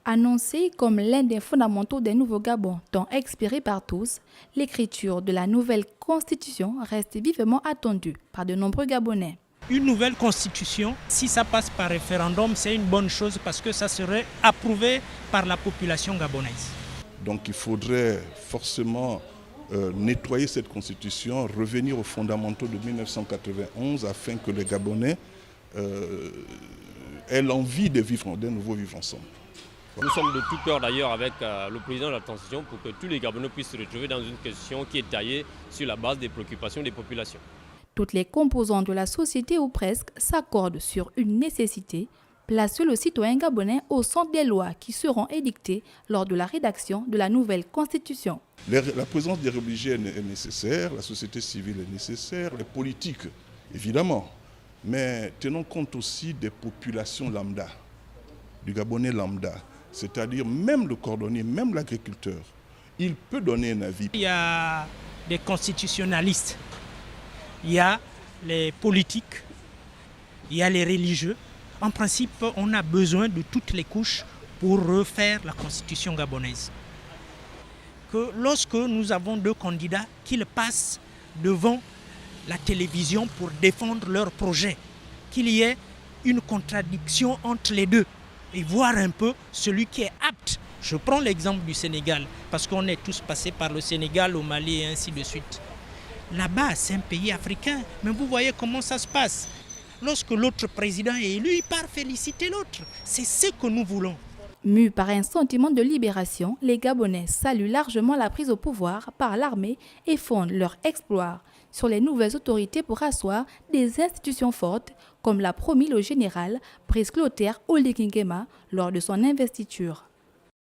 Annoncé comme l'un des fondamentaux des nouveaux Gabon, tant expiré par tous, l'écriture de la nouvelle constitution reste vivement attendue par de nombreux Gabonais. Une nouvelle constitution, si ça passe par référendum, c'est une bonne chose parce que ça serait approuvé par la population gabonaise. Donc il faudrait forcément nettoyer cette constitution, revenir aux fondamentaux de 1991 afin que les Gabonais aient l'envie de nouveau vivre ensemble. Nous sommes de tout cœur d'ailleurs avec le président de la transition pour que tous les Gabonais puissent se retrouver dans une question qui est taillée sur la base des préoccupations des populations. Toutes les composantes de la société ou presque s'accordent sur une nécessité, placer le citoyen gabonais au centre des lois qui seront édictées lors de la rédaction de la nouvelle constitution. La présence des religieux est nécessaire, la société civile est nécessaire, les politiques évidemment, mais tenons compte aussi des populations lambda, du Gabonais lambda, c'est-à-dire même le cordonnier, même l'agriculteur, il peut donner un avis. Il y a des constitutionnalistes, il y a les politiques, il y a les religieux. En principe, on a besoin de toutes les couches pour refaire la constitution gabonaise. Que lorsque nous avons deux candidats, qu'ils passent devant la télévision pour défendre leur projet, qu'il y ait une contradiction entre les deux et voir un peu celui qui est apte. Je prends l'exemple du Sénégal, parce qu'on est tous passés par le Sénégal, au Mali et ainsi de suite. Là-bas, c'est un pays africain, mais vous voyez comment ça se passe. Lorsque l'autre président est élu, il part féliciter l'autre. C'est ce que nous voulons. Mus par un sentiment de libération, les Gabonais saluent largement la prise au pouvoir par l'armée et fondent leur exploit sur les nouvelles autorités pour asseoir des institutions fortes, comme l'a promis le général Brice Clotaire Oligui Nguema lors de son investiture.